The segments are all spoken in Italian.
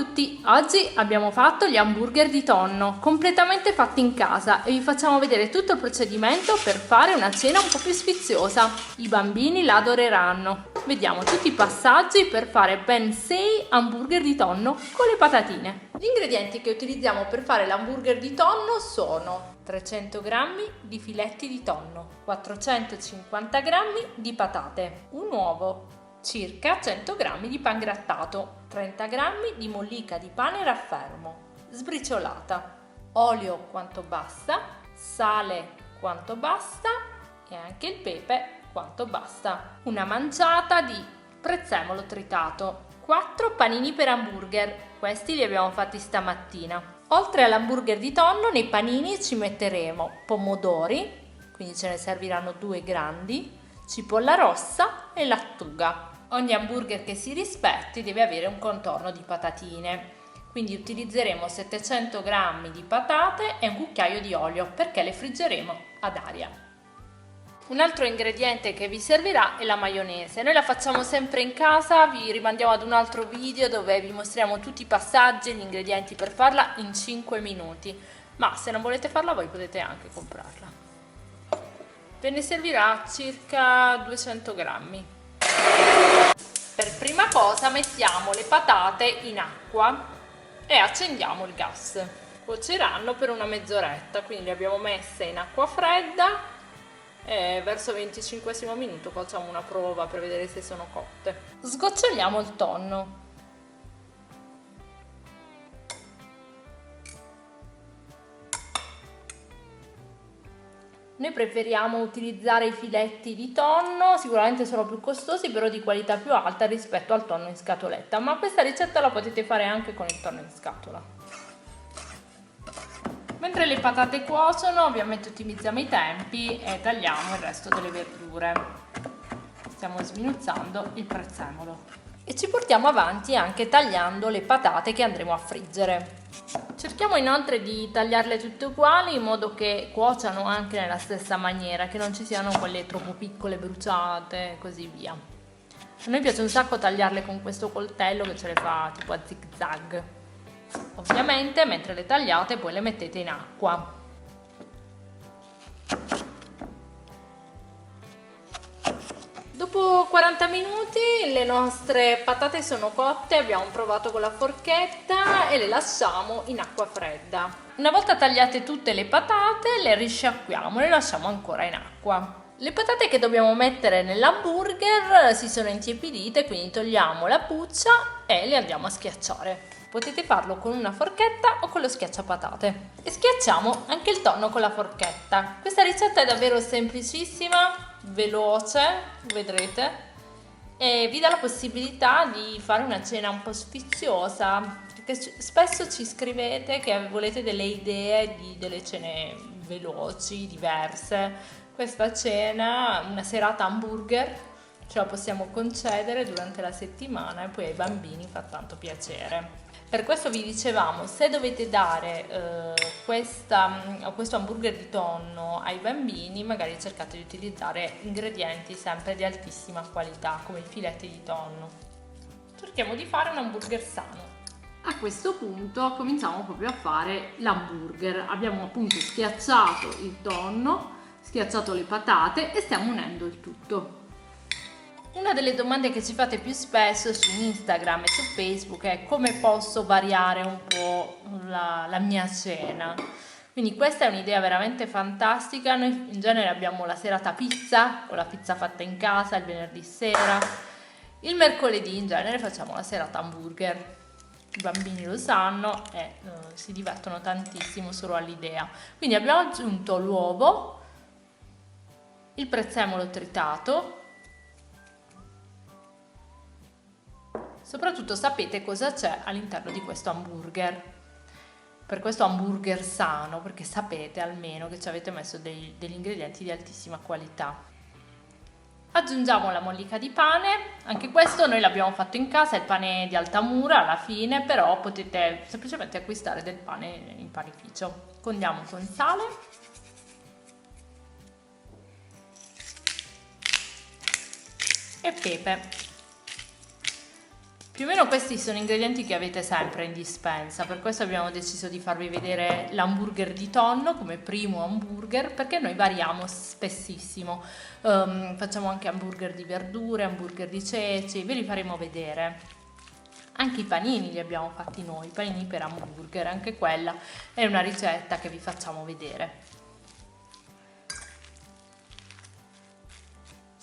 tutti, oggi abbiamo fatto gli hamburger di tonno completamente fatti in casa e vi facciamo vedere tutto il procedimento per fare una cena un po' più sfiziosa. I bambini la adoreranno. Vediamo tutti i passaggi per fare ben 6 hamburger di tonno con le patatine. Gli ingredienti che utilizziamo per fare l'hamburger di tonno sono 300 g di filetti di tonno, 450 g di patate, un uovo, circa 100 g di pangrattato, 30 g di mollica di pane raffermo, sbriciolata, olio quanto basta, sale quanto basta e anche il pepe quanto basta, una manciata di prezzemolo tritato, 4 panini per hamburger, questi li abbiamo fatti stamattina. Oltre all'hamburger di tonno nei panini ci metteremo pomodori, quindi ce ne serviranno 2 grandi, cipolla rossa e lattuga. Ogni hamburger che si rispetti deve avere un contorno di patatine, quindi utilizzeremo 700 g di patate e un cucchiaio di olio perché le friggeremo ad aria. Un altro ingrediente che vi servirà è la maionese. Noi la facciamo sempre in casa, vi rimandiamo ad un altro video dove vi mostriamo tutti i passaggi e gli ingredienti per farla in 5 minuti, ma se non volete farla voi potete anche comprarla. Ve ne servirà circa 200 g. Per prima cosa mettiamo le patate in acqua e accendiamo il gas. Cuoceranno per una mezz'oretta, quindi le abbiamo messe in acqua fredda e verso il 25° minuto facciamo una prova per vedere se sono cotte. Sgoccioliamo il tonno. Noi preferiamo utilizzare i filetti di tonno, sicuramente sono più costosi, però di qualità più alta rispetto al tonno in scatoletta, ma questa ricetta la potete fare anche con il tonno in scatola. Mentre le patate cuociono, ovviamente ottimizziamo i tempi e tagliamo il resto delle verdure. Stiamo sminuzzando il prezzemolo. E ci portiamo avanti anche tagliando le patate che andremo a friggere. Cerchiamo inoltre di tagliarle tutte uguali in modo che cuociano anche nella stessa maniera, che non ci siano quelle troppo piccole bruciate e così via. A noi piace un sacco tagliarle con questo coltello che ce le fa tipo a zig zag. Ovviamente mentre le tagliate poi le mettete in acqua. Dopo 40 minuti le nostre patate sono cotte, abbiamo provato con la forchetta e le lasciamo in acqua fredda. Una volta tagliate tutte le patate le risciacquiamo, le lasciamo ancora in acqua. Le patate che dobbiamo mettere nell'hamburger si sono intiepidite, quindi togliamo la buccia e le andiamo a schiacciare. Potete farlo con una forchetta o con lo schiacciapatate. E schiacciamo anche il tonno con la forchetta. Questa ricetta è davvero semplicissima, veloce, vedrete, e vi dà la possibilità di fare una cena un po' sfiziosa, perché spesso ci scrivete che volete delle idee di delle cene veloci, diverse. Questa cena, una serata hamburger, ce la possiamo concedere durante la settimana e poi ai bambini fa tanto piacere. Per questo vi dicevamo, se dovete dare questo hamburger di tonno ai bambini, magari cercate di utilizzare ingredienti sempre di altissima qualità, come i filetti di tonno. Cerchiamo di fare un hamburger sano. A questo punto cominciamo proprio a fare l'hamburger. Abbiamo appunto schiacciato il tonno, schiacciato le patate e stiamo unendo il tutto. Una delle domande che ci fate più spesso su Instagram e su Facebook è come posso variare un po' la mia cena. Quindi questa è un'idea veramente fantastica. Noi in genere abbiamo la serata pizza, con la pizza fatta in casa il venerdì sera. Il mercoledì in genere facciamo la serata hamburger. I bambini lo sanno e si divertono tantissimo solo all'idea. Quindi abbiamo aggiunto l'uovo, il prezzemolo tritato. Soprattutto sapete cosa c'è all'interno di questo hamburger, per questo hamburger sano, perché sapete almeno che ci avete messo degli ingredienti di altissima qualità. Aggiungiamo la mollica di pane, anche questo noi l'abbiamo fatto in casa, il pane di Altamura alla fine, però potete semplicemente acquistare del pane in panificio. Condiamo con sale e pepe. Più o meno questi sono ingredienti che avete sempre in dispensa, per questo abbiamo deciso di farvi vedere l'hamburger di tonno come primo hamburger, perché noi variamo spessissimo, facciamo anche hamburger di verdure, hamburger di ceci, ve li faremo vedere. Anche i panini li abbiamo fatti noi, i panini per hamburger, anche quella è una ricetta che vi facciamo vedere.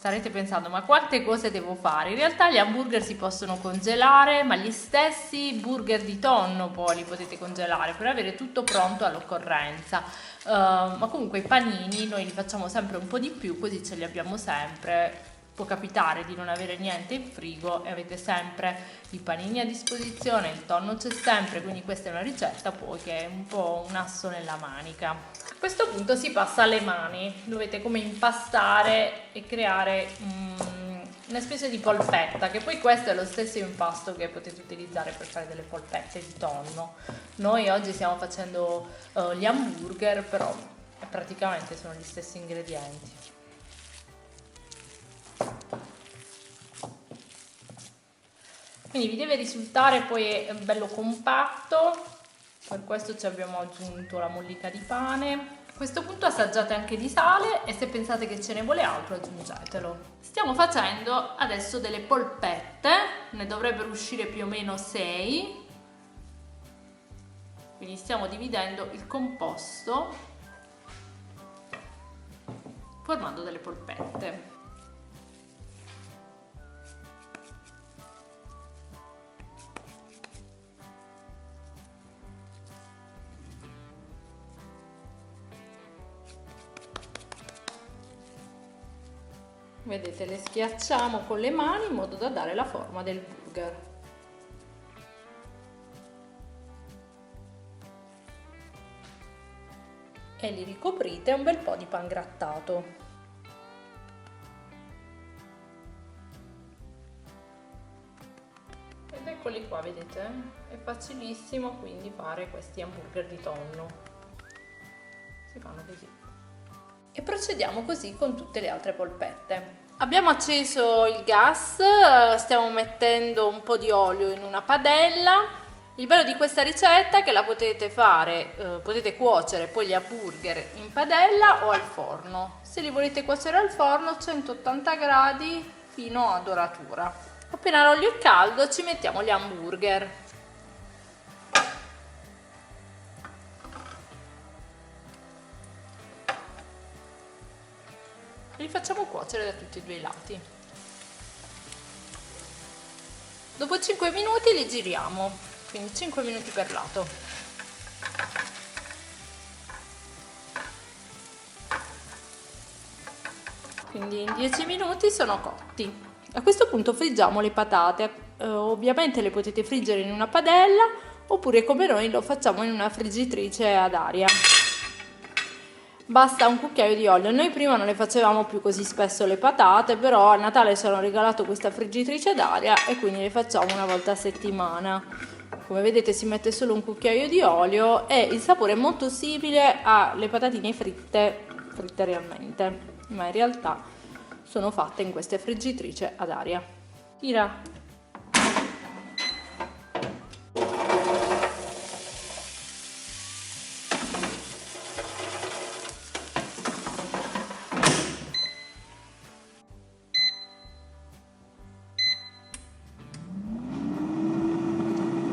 Starete pensando, ma quante cose devo fare? In realtà gli hamburger si possono congelare, ma gli stessi burger di tonno poi li potete congelare per avere tutto pronto all'occorrenza. Ma comunque i panini noi li facciamo sempre un po' di più, così ce li abbiamo sempre. Può capitare di non avere niente in frigo e avete sempre i panini a disposizione, il tonno c'è sempre, quindi questa è una ricetta poi che è un po' un asso nella manica. A questo punto si passa alle mani, dovete come impastare e creare una specie di polpetta, che poi questo è lo stesso impasto che potete utilizzare per fare delle polpette di tonno. Noi oggi stiamo facendo gli hamburger, però praticamente sono gli stessi ingredienti. Quindi vi deve risultare poi bello compatto, per questo ci abbiamo aggiunto la mollica di pane. A questo punto assaggiate anche di sale e se pensate che ce ne vuole altro aggiungetelo. Stiamo facendo adesso delle polpette, ne dovrebbero uscire più o meno 6, quindi stiamo dividendo il composto formando delle polpette. Vedete, le schiacciamo con le mani in modo da dare la forma del burger. E li ricoprite un bel po' di pangrattato. Ed eccoli qua, vedete? È facilissimo quindi fare questi hamburger di tonno. Si fanno così. E procediamo così con tutte le altre polpette. Abbiamo acceso il gas, stiamo mettendo un po' di olio in una padella. Il bello di questa ricetta è che la potete fare, potete cuocere poi gli hamburger in padella o al forno. Se li volete cuocere al forno 180 gradi fino a doratura. Appena l'olio è caldo ci mettiamo gli hamburger. Li facciamo cuocere da tutti e due i lati. Dopo 5 minuti li giriamo, quindi 5 minuti per lato. Quindi in 10 minuti sono cotti. A questo punto friggiamo le patate. Ovviamente le potete friggere in una padella oppure come noi lo facciamo in una friggitrice ad aria. Basta un cucchiaio di olio. Noi prima non le facevamo più così spesso le patate, però a Natale ci hanno regalato questa friggitrice ad aria e quindi le facciamo una volta a settimana. Come vedete si mette solo un cucchiaio di olio e il sapore è molto simile alle patatine fritte realmente, ma in realtà sono fatte in queste friggitrici ad aria. Ira.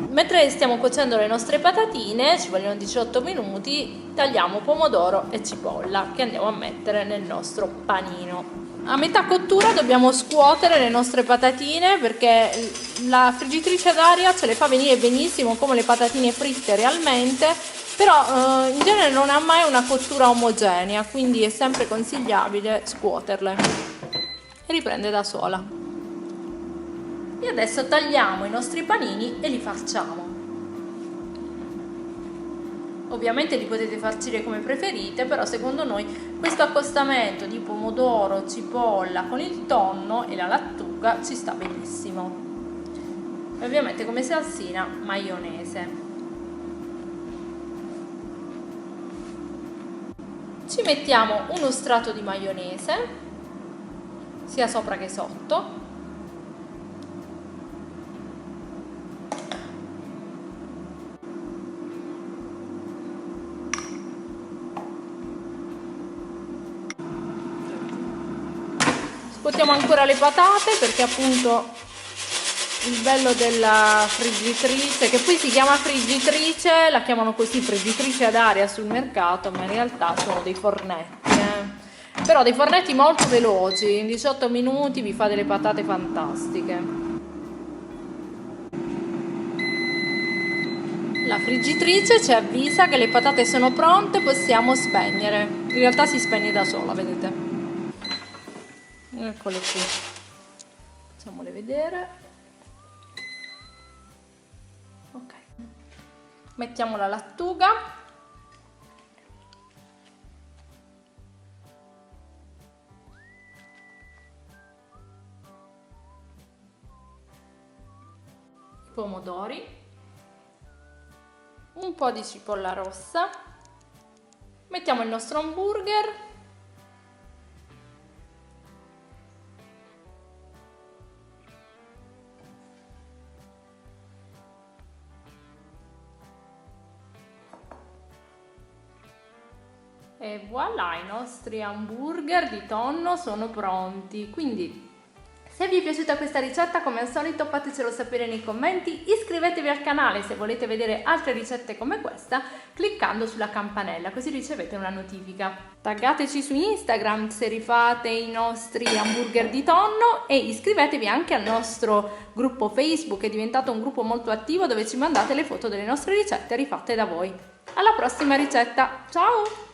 Mentre stiamo cuocendo le nostre patatine, ci vogliono 18 minuti, tagliamo pomodoro e cipolla che andiamo a mettere nel nostro panino. A metà cottura dobbiamo scuotere le nostre patatine perché la friggitrice ad aria ce le fa venire benissimo come le patatine fritte realmente, però in genere non ha mai una cottura omogenea, quindi è sempre consigliabile scuoterle e riprende da sola. E adesso tagliamo i nostri panini e li farciamo. Ovviamente li potete farcire come preferite, però secondo noi questo accostamento di pomodoro, cipolla con il tonno e la lattuga ci sta benissimo. E ovviamente come salsina maionese. Ci mettiamo uno strato di maionese, sia sopra che sotto. Scuotiamo ancora le patate, perché appunto il bello della friggitrice, che poi si chiama friggitrice, la chiamano così, friggitrice ad aria sul mercato, ma in realtà sono dei fornetti, però dei fornetti molto veloci, in 18 minuti vi fa delle patate fantastiche. La friggitrice ci avvisa che le patate sono pronte, possiamo spegnere. In realtà si spegne da sola, vedete? Eccole qui. Facciamole vedere. Ok. Mettiamo la lattuga. I pomodori. Un po' di cipolla rossa, mettiamo il nostro hamburger, e voilà, i nostri hamburger di tonno sono pronti. Quindi se vi è piaciuta questa ricetta, come al solito fatecelo sapere nei commenti, iscrivetevi al canale se volete vedere altre ricette come questa, cliccando sulla campanella, così ricevete una notifica. Taggateci su Instagram se rifate i nostri hamburger di tonno e iscrivetevi anche al nostro gruppo Facebook, è diventato un gruppo molto attivo dove ci mandate le foto delle nostre ricette rifatte da voi. Alla prossima ricetta, ciao!